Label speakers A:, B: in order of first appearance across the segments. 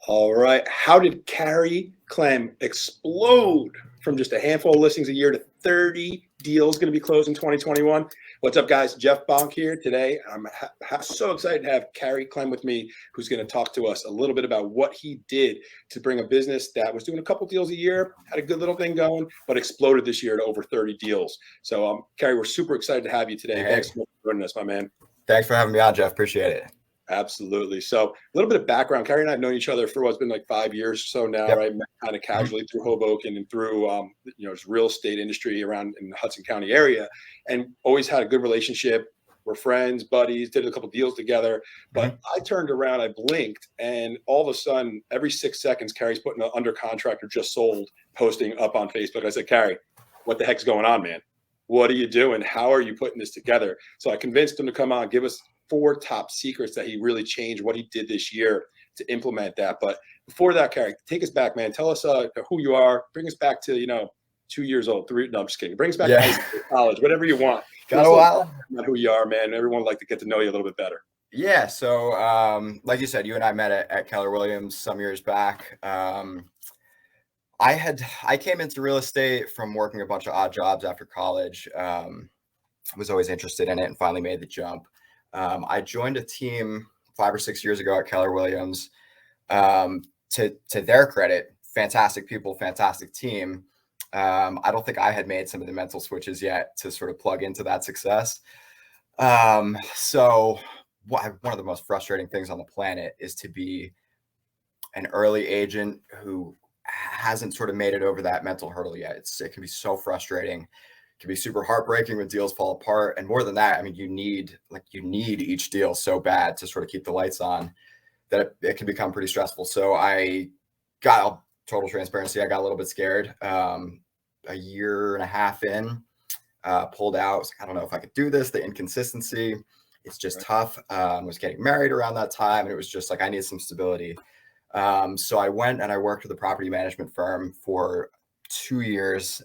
A: All right. How did Carey Klemm explode from just a handful of listings a year to 30 deals going to be closed in 2021? What's up, guys? Jeff Bonk here today. I'm so excited to have Carey Klemm with me, who's going to talk to us a little bit about what he did to bring a business that was doing a couple deals a year, had a good little thing going, but exploded this year to over 30 deals. So, Carey, we're super excited to have you today.
B: Hey.
A: Thanks for joining us, my man.
B: Thanks for having me on, Jeff. Appreciate it.
A: Absolutely. So a little bit of background. Carey and I have known each other for what's been like 5 years or so now,
B: Yep.
A: right? Met kind of casually through Hoboken and through, just real estate industry around in the Hudson County area, and always had a good relationship. We're friends, buddies, did a couple deals together. But I turned around, I blinked, and all of a sudden, every 6 seconds, Carey's putting an under contract or just sold posting up on Facebook. I said, Carey, what the heck's going on, man? What are you doing? How are you putting this together? So I convinced him to come on, give us 4 top secrets that he really changed, what he did this year to implement that. But before that, Carey, take us back, man. Tell us who you are. Bring us back to, 2 years old, 3. No, I'm just kidding. Bring us back to high school, college, whatever you want.
B: Got a while.
A: Who you are, man. Everyone would like to get to know you a little bit better.
B: Yeah. So, like you said, you and I met at Keller Williams some years back. I came into real estate from working a bunch of odd jobs after college. Was always interested in it and finally made the jump. I joined a team 5 or 6 years ago at Keller Williams. To their credit, fantastic people, fantastic team. I don't think I had made some of the mental switches yet to sort of plug into that success. So one of the most frustrating things on the planet is to be an early agent who hasn't sort of made it over that mental hurdle yet. It can be so frustrating. Can be super heartbreaking when deals fall apart. And more than that, I mean, you need each deal so bad to sort of keep the lights on that it can become pretty stressful. So I got total transparency. I got a little bit scared. A year and a half in, pulled out. I was like, I don't know if I could do this. The inconsistency, it's just tough. Was getting married around that time. And it was just like, I need some stability. So I went and I worked with a property management firm for 2 years.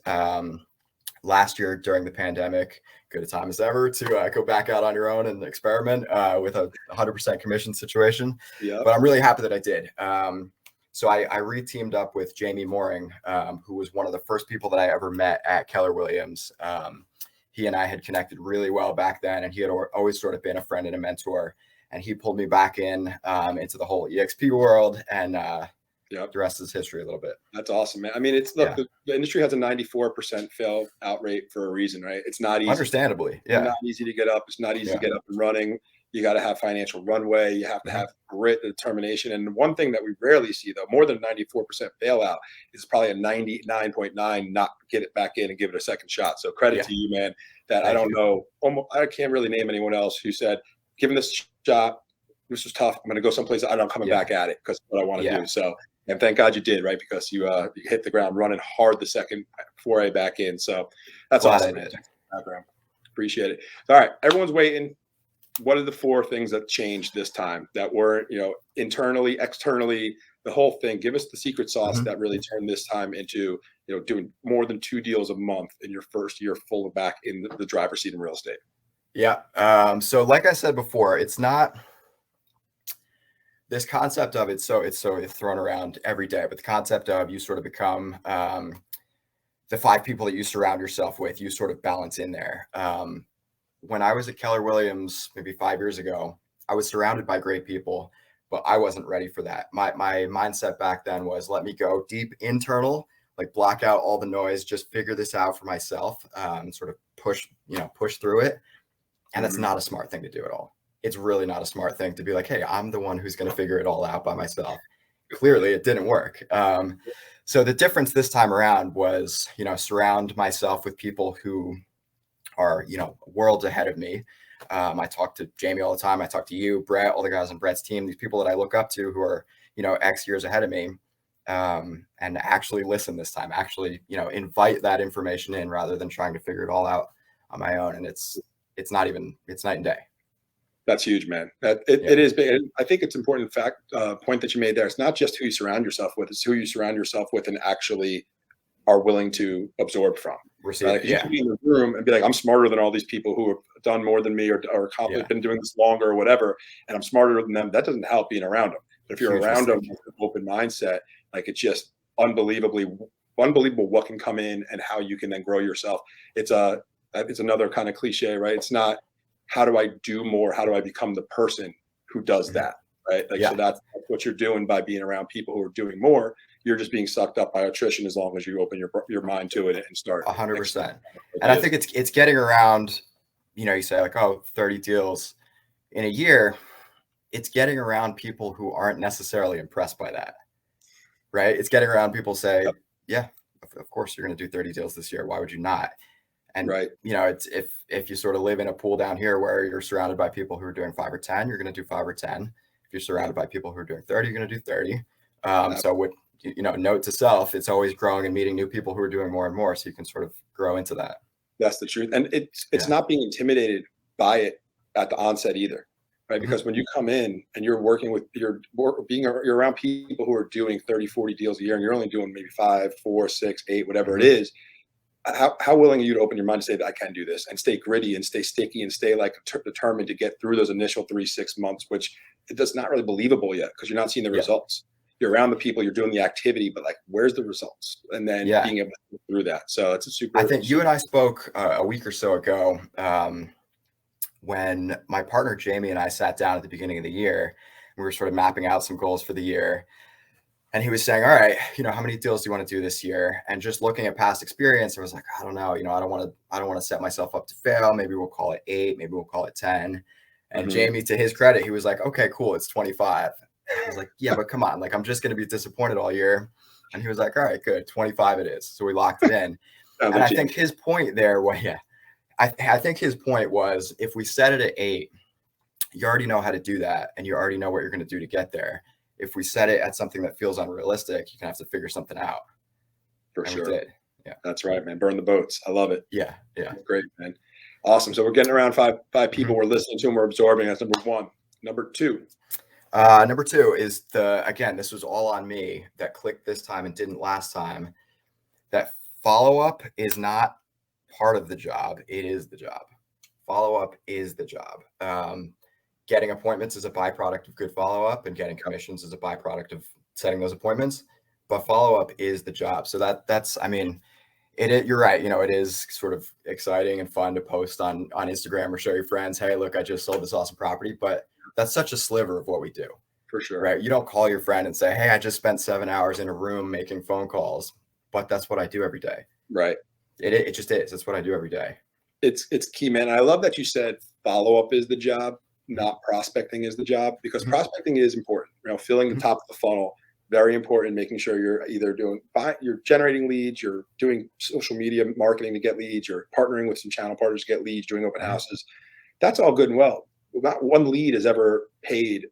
B: Last year during the pandemic, good a time as ever to go back out on your own and experiment with a 100% commission situation.
A: Yep.
B: But I'm really happy that I did. So I re-teamed up with Jamie Mooring, who was one of the first people that I ever met at Keller Williams. He and I had connected really well back then, and he had always sort of been a friend and a mentor. And he pulled me back into the whole EXP world, and the rest is history a little bit.
A: That's awesome, man. I mean, the industry has a 94% fail out rate for a reason, right? It's not easy.
B: Understandably,
A: It's not easy to get up. It's not easy to get up and running. You got to have financial runway. You have to have grit, determination. And one thing that we rarely see, though, more than 94% fail out is probably a 99.9 not get it back in and give it a second shot. So credit to you, man, that I don't know. I can't really name anyone else who said, given this shot, this was tough. I'm going to go someplace. I'm coming back at it because what I want to do. So, and thank God you did, right? Because you hit the ground running hard the second foray back in. So that's awesome. Appreciate it. All right, everyone's waiting. What are the 4 things that changed this time that weren't, internally, externally, the whole thing? Give us the secret sauce that really turned this time into, doing more than 2 deals a month in your first year full back in the driver's seat in real estate.
B: Yeah. So like I said before, it's not this concept of it's thrown around every day, but the concept of you sort of become the 5 people that you surround yourself with, you sort of balance in there. When I was at Keller Williams, maybe 5 years ago, I was surrounded by great people, but I wasn't ready for that. My mindset back then was, let me go deep internal, like block out all the noise, just figure this out for myself, sort of push through it. And that's not a smart thing to do at all. It's really not a smart thing to be like, hey, I'm the one who's going to figure it all out by myself. Clearly it didn't work. So the difference this time around was, surround myself with people who are, worlds ahead of me. I talk to Jamie all the time. I talk to you, Brett, all the guys on Brett's team, these people that I look up to who are, X years ahead of me, and actually listen this time, actually, invite that information in rather than trying to figure it all out on my own. And it's night and day.
A: That's huge, man. It is big. I think it's important point that you made there. It's not just who you surround yourself with; it's who you surround yourself with and actually are willing to absorb from. You can be in the room and be like, I'm smarter than all these people who have done more than me or been doing this longer or whatever, and I'm smarter than them. That doesn't help being around them. If you're
B: Huge
A: around them
B: mistake.
A: with an open mindset, like it's just unbelievable what can come in and how you can then grow yourself. It's another kind of cliche, right? It's not how do I do more? How do I become the person who does that, right? Like, so that's what you're doing by being around people who are doing more. You're just being sucked up by attrition as long as you open your mind to it and start
B: 100%. And I think it's getting around, you say like, oh, 30 deals in a year. It's getting around people who aren't necessarily impressed by that, right? It's getting around people say, yeah, of course you're going to do 30 deals this year. Why would you not? And, it's if you sort of live in a pool down here where you're surrounded by people who are doing 5 or 10, you're going to do 5 or 10. If you're surrounded by people who are doing 30, you're going to do 30. So what, note to self, it's always growing and meeting new people who are doing more and more. So you can sort of grow into that.
A: That's the truth. And it's not being intimidated by it at the onset either. Right. Because when you come in and you're working with, you're around people who are doing 30, 40 deals a year and you're only doing maybe 5, 4, 6, 8, whatever it is, how willing are you to open your mind to say that I can do this and stay gritty and stay sticky and stay like determined to get through those initial 3-6 months, which it does not really believable yet because you're not seeing the results. You're around the people, you're doing the activity, but like, where's the results? And then being able to get through that. So it's a super.
B: I think you and I spoke a week or so ago. When my partner Jamie and I sat down at the beginning of the year, we were sort of mapping out some goals for the year. And he was saying, all right, how many deals do you want to do this year? And just looking at past experience, I was like, I don't know, I don't want to set myself up to fail. Maybe we'll call it 8, maybe we'll call it 10. And Jamie, to his credit, he was like, okay, cool, it's 25. I was like, yeah, but come on, like I'm just going to be disappointed all year. And he was like, all right, good, 25 it is. So we locked it in. And I think his point there was, I think his point was, if we set it at 8, you already know how to do that. And you already know what you're going to do to get there. If we set it at something that feels unrealistic, you're going to have to figure something out.
A: For sure.
B: We did. Yeah.
A: That's right, man. Burn the boats. I love it.
B: Yeah. Yeah.
A: That's great, man. Awesome. So we're getting around five people. We're listening to them. We're absorbing. That's number 1. Number 2.
B: Number 2 is again, this was all on me that clicked this time and didn't last time. That follow-up is not part of the job. It is the job. Follow-up is the job. Getting appointments is a byproduct of good follow-up, and getting commissions is a byproduct of setting those appointments. But follow-up is the job. So that's, I mean, you're right. It is sort of exciting and fun to post on Instagram or show your friends, hey, look, I just sold this awesome property. But that's such a sliver of what we do.
A: For sure.
B: Right. You don't call your friend and say, hey, I just spent 7 hours in a room making phone calls. But that's what I do every day.
A: Right.
B: It just is. It's what I do every day.
A: It's key, man. I love that you said follow-up is the job, not prospecting is the job, because prospecting is important. Filling the top of the funnel, very important. Making sure you're either you're generating leads, you're doing social media marketing to get leads, you're partnering with some channel partners to get leads, doing open houses. That's all good and well. Not one lead has ever paid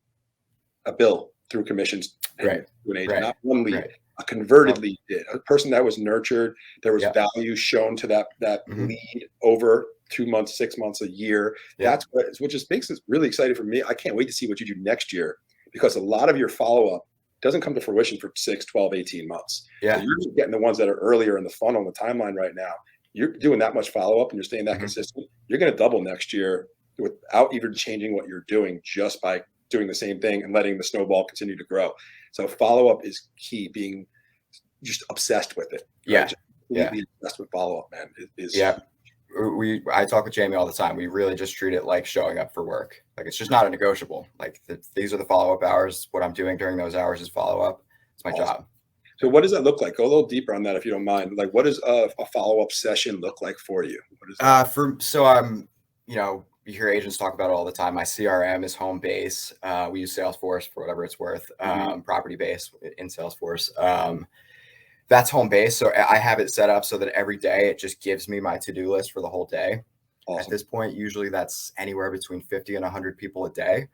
A: a bill through commissions to an agent. Not one lead. A converted lead did. A person that was nurtured, there was value shown to that lead over 2 months, 6 months, a year. That's what just makes it really exciting for me. I can't wait to see what you do next year, because a lot of your follow-up doesn't come to fruition for 6, 12, 18 months. So you're just getting the ones that are earlier in the funnel, in the timeline right now. You're doing that much follow-up and you're staying that consistent. You're going to double next year without even changing what you're doing, just by doing the same thing and letting the snowball continue to grow. So follow-up is key, being just obsessed with it. Completely obsessed with follow-up, man. I talk with Jamie all the time. We really just treat it like showing up for work. Like, it's just not a negotiable. Like, these are the follow-up hours. What I'm doing during those hours is follow-up. It's my job. So what does that look like? Go a little deeper on that, if you don't mind. Like, what does a follow-up session look like for you? What is that?
B: You hear agents talk about it all the time. My CRM is home base. We use Salesforce for whatever it's worth. Property base in Salesforce. That's home base. So I have it set up so that every day it just gives me my to-do list for the whole day. Awesome. At this point, usually that's anywhere between 50 and 100 people a day.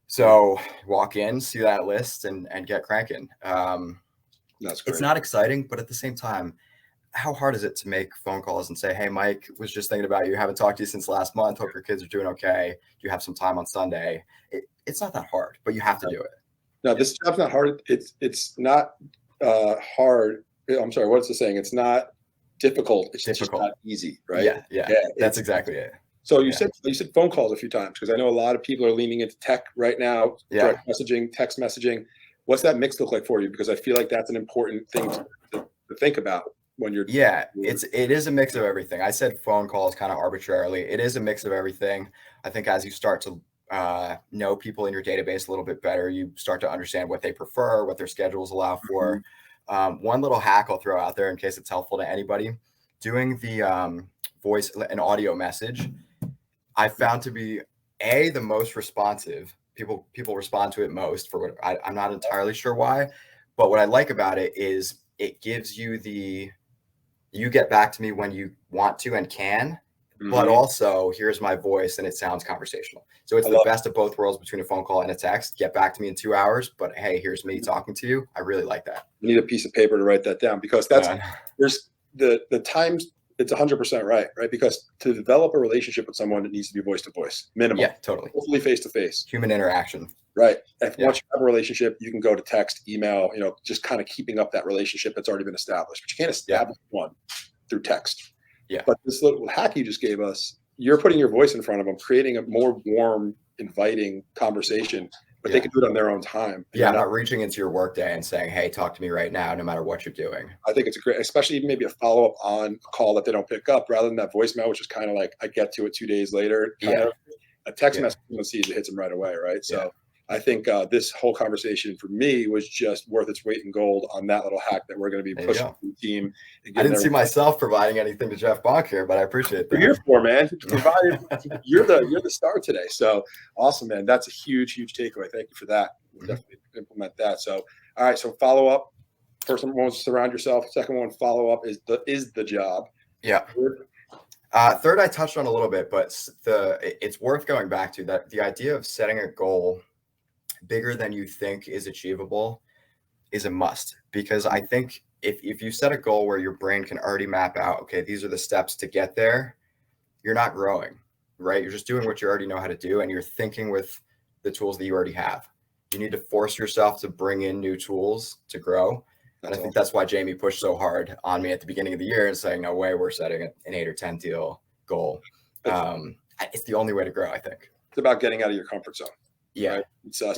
B: So walk in, see that list, and get cranking.
A: That's great.
B: It's not exciting, but at the same time, how hard is it to make phone calls and say, hey, Mike, was just thinking about you. Haven't talked to you since last month. Hope your kids are doing okay. Do you have some time on Sunday? It's not that hard, but you have to do it.
A: No, this job's not hard. It's not hard. I'm sorry. What's the saying? It's not difficult. It's just not easy, right?
B: Yeah. That's exactly it.
A: So you said phone calls a few times, because I know a lot of people are leaning into tech right now, direct messaging, text messaging. What's that mix look like for you? Because I feel like that's an important thing to think about when you're.
B: It is a mix of everything. I said phone calls kind of arbitrarily. It is a mix of everything. I think as you start to know people in your database a little bit better, you start to understand what they prefer, what their schedules allow for. One little hack I'll throw out there in case it's helpful to anybody: doing the voice and audio message, I found to be the most responsive. People respond to it most, for what I'm not entirely sure why, but what I like about it is it gives you you get back to me when you want to and can, but also here's my voice and it sounds conversational. So it's the best of both worlds between a phone call and a text. Get back to me in 2 hours, but hey, here's me talking to you. I really like that.
A: You need a piece of paper to write that down, because there's the times. It's 100% right? Because to develop a relationship with someone, it needs to be voice to voice, minimum.
B: Yeah, totally.
A: Hopefully face to face.
B: Human interaction.
A: Right. Once you have a relationship, you can go to text, email, just kind of keeping up that relationship that's already been established. But you can't establish one through text.
B: Yeah.
A: But this little hack you just gave us, you're putting your voice in front of them, creating a more warm, inviting conversation, but they can do it on their own time.
B: Not reaching into your workday and saying, hey, talk to me right now, no matter what you're doing.
A: I think it's a great, especially maybe a follow-up on a call that they don't pick up, rather than that voicemail, which is kind of like, I get to it 2 days later. A text message, it hits them right away, right? So I think this whole conversation for me was just worth its weight in gold on that little hack that we're going to be pushing to the team.
B: I didn't see myself providing anything to Jeff Bonk here, but I appreciate that.
A: You're here for, man. You're the star today. So awesome, man. That's a huge takeaway. Thank you for that. We'll definitely implement that. So, all right. So follow up. First one was surround yourself. Second one, follow up is the job.
B: Yeah. Third, I touched on a little bit, but it's worth going back to that. The idea of setting a goal bigger than you think is achievable is a must, because I think if you set a goal where your brain can already map out, okay, these are the steps to get there, you're not growing, right? You're just doing what you already know how to do, and you're thinking with the tools that you already have. You need to force yourself to bring in new tools to grow. And I think that's why Jamie pushed so hard on me at the beginning of the year and saying, no way, we're setting an 8 or 10 deal goal. It's the only way to grow, I think.
A: It's about getting out of your comfort zone.
B: Yeah.
A: Right? Saw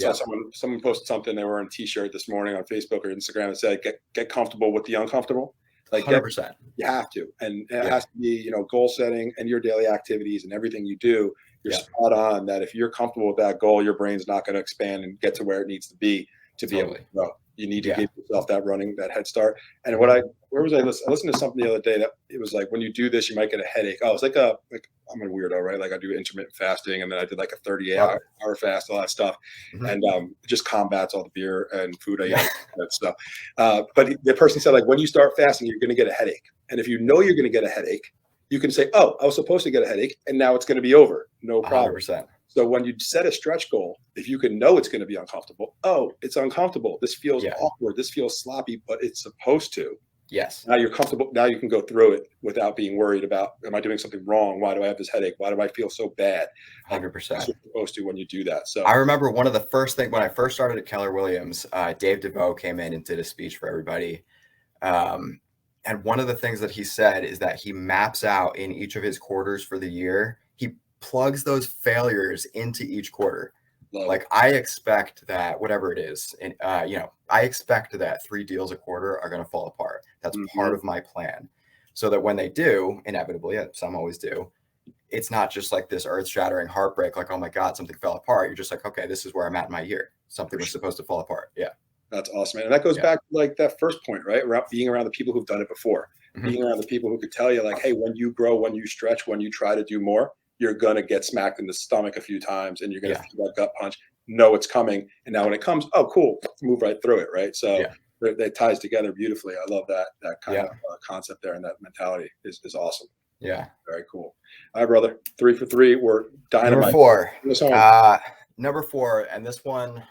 A: someone posted something. They were on a t-shirt this morning on Facebook or Instagram and said, get comfortable with the uncomfortable. Like
B: 100%.
A: You have to. And it has to be, goal setting and your daily activities and everything you do. You're spot on that if you're comfortable with that goal, your brain's not going to expand and get to where it needs to be able to grow. You need to give yourself that head start. And where was I listening? I listened to something the other day that it was like, when you do this, you might get a headache. Oh, it's like I'm a weirdo, right? Like I do intermittent fasting, and then I did like a 38-hour fast, all that stuff. And just combats all the beer and food I eat, that stuff. But the person said, like, when you start fasting, you're going to get a headache. And if you know you're going to get a headache, you can say, oh, I was supposed to get a headache, and now it's going to be over. No problem.
B: 100%.
A: So when you set a stretch goal, if you can know it's going to be uncomfortable, it's uncomfortable. This feels awkward. This feels sloppy, but it's supposed to.
B: Yes.
A: Now you're comfortable. Now you can go through it without being worried about, am I doing something wrong? Why do I have this headache? Why do I feel so bad?
B: 100%.
A: That's what you're supposed to when you do that. So
B: I remember one of the first things when I first started at Keller Williams, Dave DeVoe came in and did a speech for everybody. And one of the things that he said is that he maps out in each of his quarters for the year. He plugs those failures into each quarter. Like I expect that whatever it is, and I expect that 3 deals a quarter are going to fall apart. That's part of my plan, so that when they do, inevitably, some always do, it's not just like this earth-shattering heartbreak, like, oh my God, something fell apart. You're just like, okay, this is where I'm at in my year. Something was supposed to fall apart. Yeah.
A: That's awesome, man. And that goes back to like that first point, right? Being around the people who've done it before, being around the people who could tell you like, hey, when you grow, when you stretch, when you try to do more, you're going to get smacked in the stomach a few times and you're going to feel that gut punch. Know it's coming. And now when it comes, oh, cool, move right through it, right? So that ties together beautifully. I love that kind of concept there, and that mentality is awesome. Yeah. Very cool. All right, brother. 3 for 3. We're dynamite.
B: Number 4. And this one,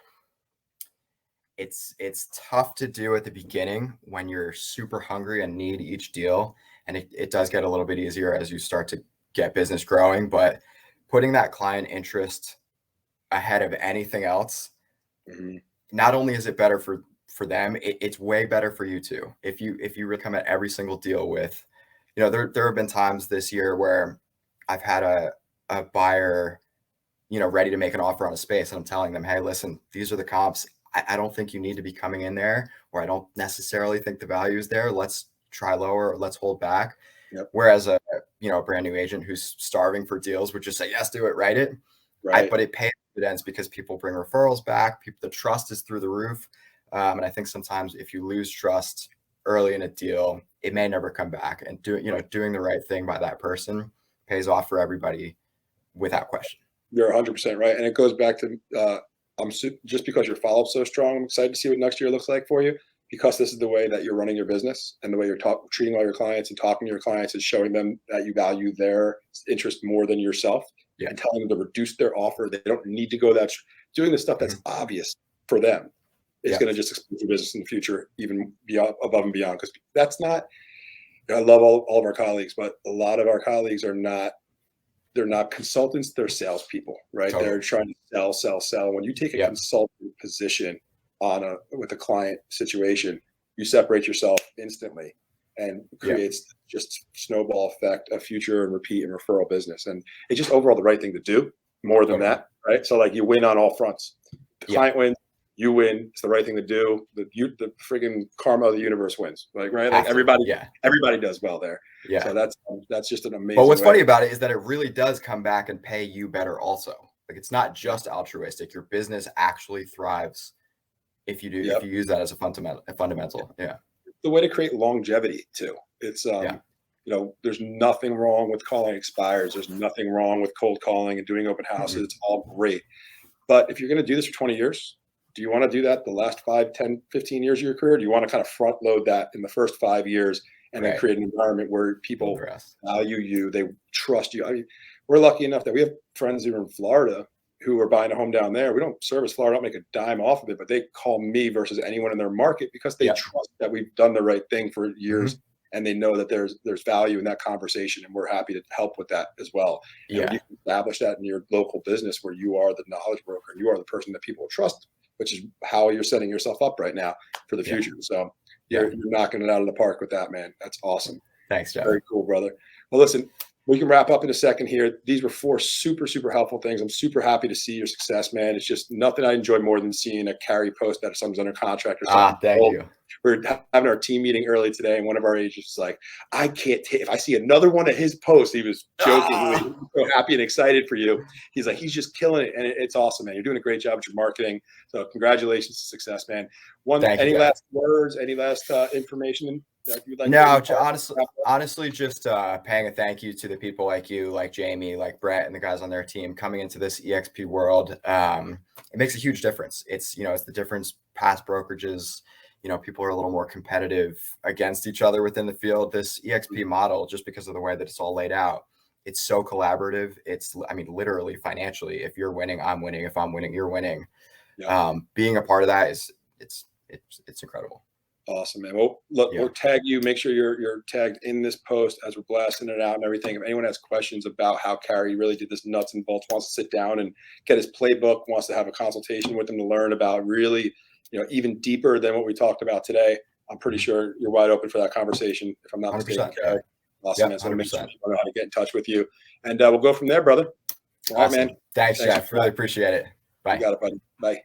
B: it's tough to do at the beginning when you're super hungry and need each deal. And it does get a little bit easier as you start to get business growing, but putting that client interest ahead of anything else, not only is it better for them, it's way better for you too. If you really come at every single deal with, there have been times this year where I've had a buyer, you know, ready to make an offer on a space, and I'm telling them, hey, listen, these are the comps. I don't think you need to be coming in there, or I don't necessarily think the value is there. Let's try lower, or let's hold back.
A: Yep.
B: Whereas a, you know, a brand new agent who's starving for deals would just say, yes, do it, write it.
A: Right.
B: But it pays dividends because people bring referrals back. The trust is through the roof. And I think sometimes if you lose trust early in a deal, it may never come back. And doing the right thing by that person pays off for everybody without question.
A: You're 100% right. And it goes back to, just because your follow-up so strong, I'm excited to see what next year looks like for you, because this is the way that you're running your business, and the way you're treating all your clients and talking to your clients is showing them that you value their interest more than yourself, and telling them to reduce their offer. They don't need to go doing the stuff that's obvious for them. It's going to just expand your business in the future, even beyond, above and beyond. Because that's not, I love all of our colleagues, but a lot of our colleagues are not, they're not consultants, they're salespeople, right? Totally. They're trying to sell. When you take a consultant position with a client situation, you separate yourself instantly, and creates just snowball effect of future and repeat and referral business. And it's just overall the right thing to do, more than that, right? So like, you win on all fronts. The client wins, you win. It's the right thing to do. The friggin' karma of the universe wins, like, right? Like everybody does well there. Yeah. So that's just an amazing.
B: But what's funny about it is that it really does come back and pay you better also. Like, it's not just altruistic. Your business actually thrives if you do, if you use that as a fundamental. Yeah.
A: The way to create longevity too. It's, you know, there's nothing wrong with calling expires. There's nothing wrong with cold calling and doing open houses. It's all great. But if you're going to do this for 20 years, do you want to do that the last 5, 10, 15 years of your career? Do you want to kind of front load that in the first 5 years and then create an environment where people value you, they trust you? I mean, we're lucky enough that we have friends who are in Florida who are buying a home down there. We don't service Florida, don't make a dime off of it, but they call me versus anyone in their market because they trust that we've done the right thing for years, and they know that there's value in that conversation, and we're happy to help with that as well. And when you can establish that in your local business, where you are the knowledge broker, you are the person that people trust, which is how you're setting yourself up right now for the future. So you're knocking it out of the park with that, man. That's awesome.
B: Thanks, Jeff.
A: Very cool, brother. Well, listen, we can wrap up in a second here. These were 4 super, super helpful things. I'm super happy to see your success, man. It's just nothing I enjoy more than seeing a Carey post that someone's under contract or something.
B: Thank you.
A: We're having our team meeting early today, and one of our agents was like, I can't take, if I see another one of his posts, he was joking. He was so happy and excited for you. He's like, he's just killing it. And it's awesome, man. You're doing a great job with your marketing. So congratulations to success, man. Any last words, any last information that you'd like
B: to honestly, just paying a thank you to the people like you, like Jamie, like Brett, and the guys on their team coming into this EXP world. It makes a huge difference. It's, you know, it's the difference past brokerages. You know, people are a little more competitive against each other within the field. This EXP model, just because of the way that it's all laid out, it's so collaborative. It's, I mean, literally financially, if you're winning, I'm winning. If I'm winning, you're winning. Being a part of that is, it's incredible.
A: Awesome, man. Well, look, we'll tag you. Make sure you're tagged in this post as we're blasting it out and everything. If anyone has questions about how Carey really did this nuts and bolts, wants to sit down and get his playbook, wants to have a consultation with him to learn about really, you know, even deeper than what we talked about today, I'm pretty sure you're wide open for that conversation. If I'm not mistaken, Carey. Awesome, man. So make sure people know how to get in touch with you, and we'll go from there, brother. All right, man.
B: Thanks, Jeff. Really appreciate it. Bye.
A: You got it, buddy. Bye.